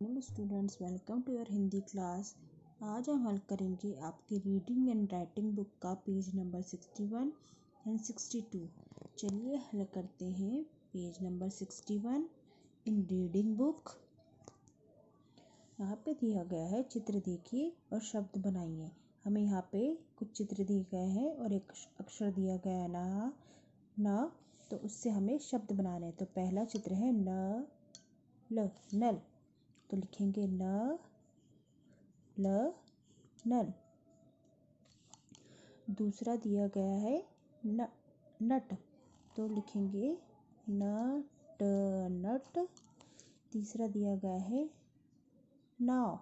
Students, welcome to your Hindi class. आज हम हल करेंगे आपकी रीडिंग एंड राइटिंग बुक का पेज नंबर 61 एंड 62। चलिए हल करते हैं page number 61 in reading book. यहाँ पे दिया गया है, चित्र देखिए और शब्द बनाइए। हमें यहाँ पे कुछ चित्र दिए गए हैं और एक अक्षर दिया गया है न, तो उससे हमें शब्द बनाने हैं। तो पहला चित्र है न ल नल, तो लिखेंगे न ल नल। दूसरा दिया गया है नट, तो लिखेंगे न ट नट। तीसरा दिया गया है नाव,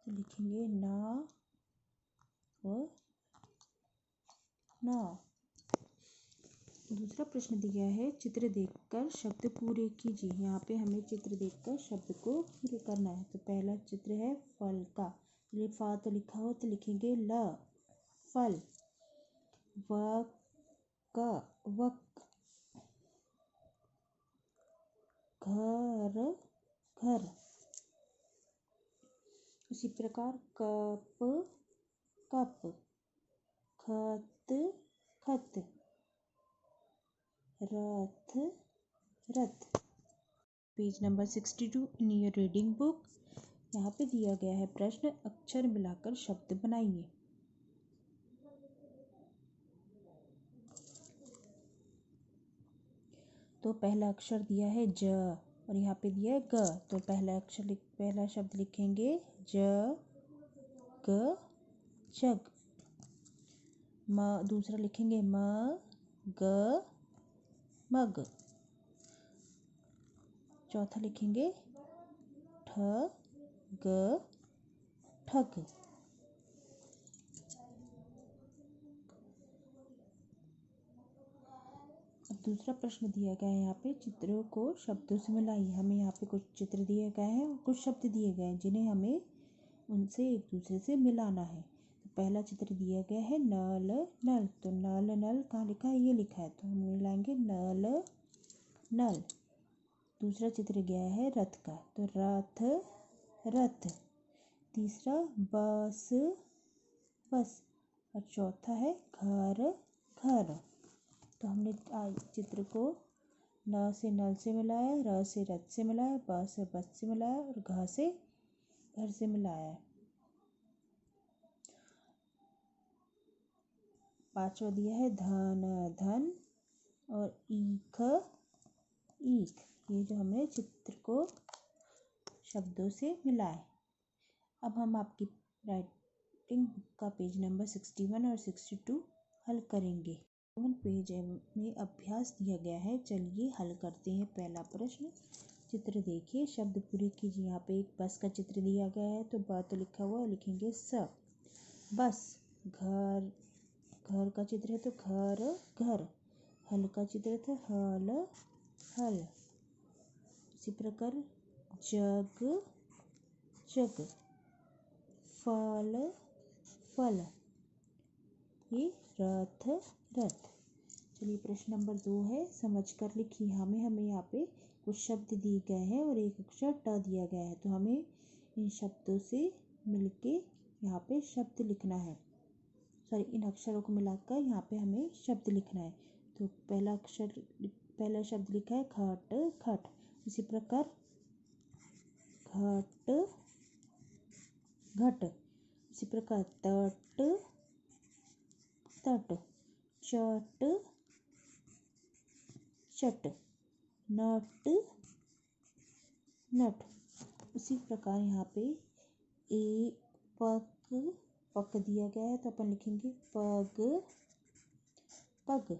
तो लिखेंगे नाव और नाव। दूसरा प्रश्न दिया है, चित्र देखकर शब्द पूरे कीजिए। यहाँ पे हमें चित्र देखकर शब्द को पूरे करना है। तो पहला चित्र है फल का, ये फा तो लिखा हो तो लिखेंगे ल फल। वक घर घर। उसी प्रकार कप कप, खत खत, रथ रथ। Page number 62 in your reading book. यहाँ पे दिया गया है प्रश्न, अक्षर मिलाकर शब्द बनाइए। तो पहला अक्षर दिया है ज और यहाँ पे दिया है ग, तो पहला शब्द लिखेंगे ज ग जग। दूसरा लिखेंगे म ग मग। चौथा लिखेंगे ठ ग ठग। अब दूसरा प्रश्न दिया गया है, यहाँ पे चित्रों को शब्दों से मिलाइए। हमें यहाँ पे कुछ चित्र दिए गए हैं और कुछ शब्द दिए गए हैं जिन्हें हमें उनसे एक दूसरे से मिलाना है। तो पहला चित्र दिया गया है नल नल, तो नल नल कहाँ लिखा है, ये लिखा है, तो हम मिलाएंगे नल नल। दूसरा चित्र गया है रथ का, तो रथ रथ। तीसरा बस बस और चौथा है घर घर। तो हमने चित्र को न से नल से मिलाया, र से रथ से मिलाया, ब से बस से मिलाया और घ से घर से मिलाया। पांचवा दिया है धन धन और ईख ईख। ये जो हमने चित्र को शब्दों से मिलाए। अब हम आपकी राइटिंग बुक का पेज नंबर 61 और 62 हल करेंगे। पेज में अभ्यास दिया गया है, चलिए हल करते हैं। पहला प्रश्न, चित्र देखिए, शब्द पूरे कीजिए। यहाँ पे एक बस का चित्र दिया गया है, तो ब तो लिखा हुआ है, लिखेंगे स बस। घर घर का चित्र है तो घर घर। हल का चित्र है तो हल हल। इसी प्रकार जग जग, फल फल, ये रथ रथ। चलिए प्रश्न नंबर 2 है, समझकर लिखिए। हमें यहाँ पे कुछ शब्द दिए गए हैं और एक अक्षर ट दिया गया है, तो हमें इन शब्दों से मिलके यहाँ पे शब्द लिखना है। इन अक्षरों को मिलाकर यहाँ पे हमें शब्द लिखना है। तो पहला शब्द लिखा है खट खट। इसी प्रकार घट घट। इसी प्रकार तट तट, चट चट, नट नट। उसी प्रकार यहाँ पे पक दिया गया है, तो अपन लिखेंगे पग पग।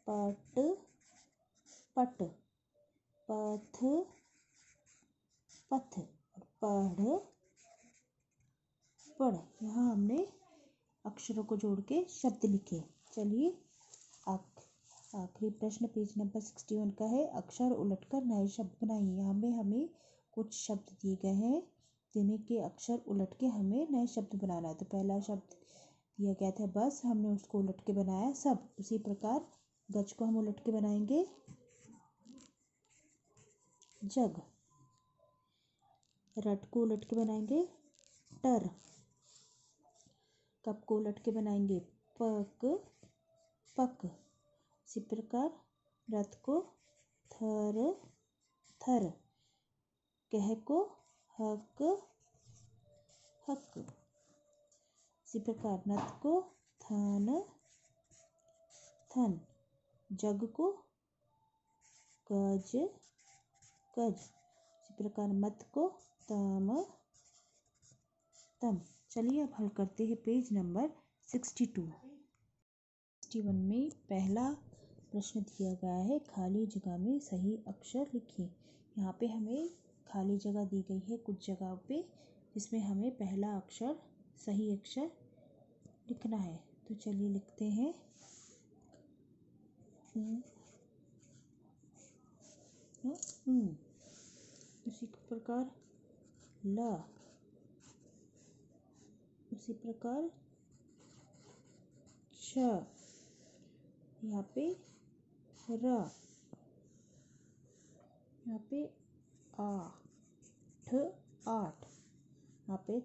पट पट, पथ पथ और पढ़ पढ़। यहाँ हमने अक्षरों को जोड़ के शब्द लिखे। चलिए आखिरी प्रश्न पेज नंबर 61 का है, अक्षर उलटकर नए शब्द बनाइए। यहाँ में हमें कुछ शब्द दिए गए हैं जिन्हें के अक्षर उलट के हमें नए शब्द बनाना है। तो पहला शब्द दिया गया था बस, हमने उसको उलट के बनाया सब। उसी प्रकार गज को हम उलट के बनाएंगे जग, रट को उलट के बनाएंगे टर, कप को उलट के बनाएंगे पक पक। इसी प्रकार रथ को थर थर, कह को हक हक। इसी प्रकार नथ को थन थन, जग को गज गज। इसी प्रकार मत को तम तम। चलिए अब हल करते हैं पेज नंबर 62। 61 में पहला प्रश्न दिया गया है, खाली जगह में सही अक्षर लिखिए। यहाँ पे हमें खाली जगह दी गई है कुछ जगह पे, जिसमें हमें पहला अक्षर सही अक्षर लिखना है। तो चलिए लिखते हैं उसी प्रकार ल, उसी प्रकार छ, यहाँ पे र, यहाँ पे आ ठ आठ, यहाँ पे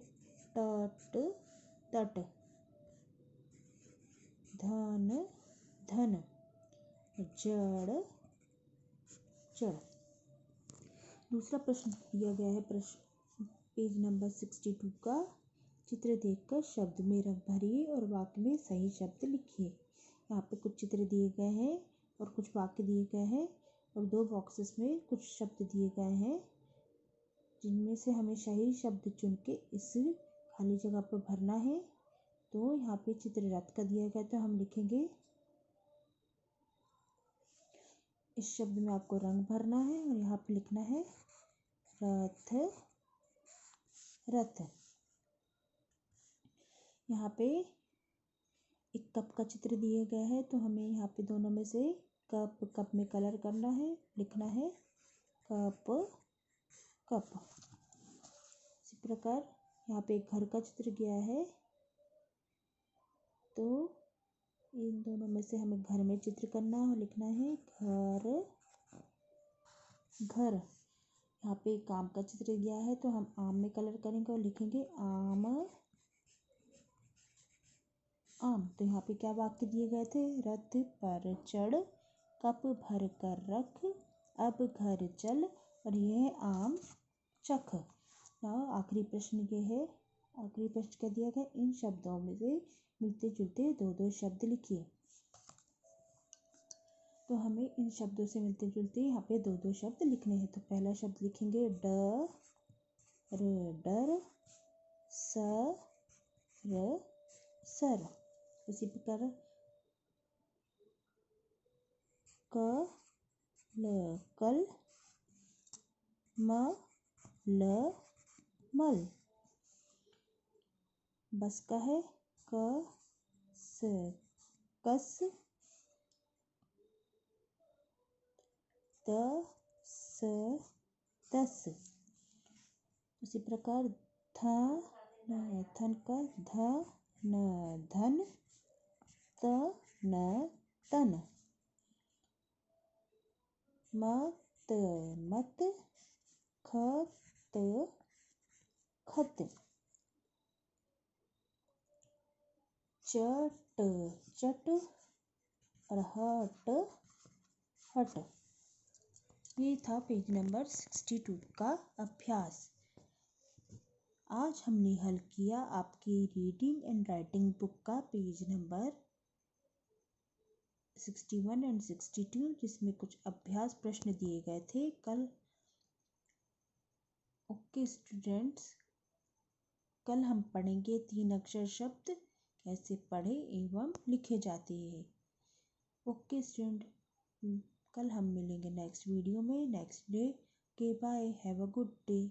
टट तट, धन धन, जड़ जड़। दूसरा प्रश्न दिया गया है प्रश्न पेज नंबर 62 का, चित्र देखकर शब्द में रंग भरिए और वाक्य में सही शब्द लिखिए। यहाँ पे कुछ चित्र दिए गए हैं और कुछ वाक्य दिए गए हैं और दो बॉक्सेस में कुछ शब्द दिए गए हैं, जिनमें से हमें सही शब्द चुन के इस खाली जगह पर भरना है। तो यहाँ पे चित्र रथ का दिया गया, तो हम लिखेंगे इस शब्द में आपको रंग भरना है और यहाँ पे लिखना है रथ रथ। यहाँ पे एक कप का चित्र दिया गया है, तो हमें यहाँ पे दोनों में से कप में कलर करना है, लिखना है कप कप। इसी प्रकार यहाँ पे एक घर का चित्र गया है, तो इन दोनों में से हमें घर में चित्र करना है और लिखना है घर घर। यहाँ पे एक आम का चित्र गया है, तो हम आम में कलर करेंगे और लिखेंगे आम आम। तो यहाँ पे क्या वाक्य दिए गए थे, रथ पर चढ़, कप भर कर रख, अब घर चल, और यह है आम चख। आखिरी प्रश्न ये है, आखिरी प्रश्न क्या दिया गया, इन शब्दों में से मिलते जुलते दो दो शब्द लिखिए। तो हमें इन शब्दों से मिलते जुलते यहाँ पे दो दो शब्द लिखने हैं। तो पहला शब्द लिखेंगे डर, सर। उसी प्रकार कल, मल। बस का है कस, दस। उसी प्रकार थन का धन, तन, मत, खत, चट और हट। ये था पेज नंबर 62 का अभ्यास। आज हमने हल किया आपकी रीडिंग एंड राइटिंग बुक का पेज नंबर 61 एंड 62, जिसमें कुछ अभ्यास प्रश्न दिए गए थे कल। ओके स्टूडेंट्स, कल हम पढ़ेंगे 3 अक्षर शब्द कैसे पढ़े एवं लिखे जाते हैं। ओके स्टूडेंट, कल हम मिलेंगे नेक्स्ट वीडियो में नेक्स्ट डे के। Bye, have a good day.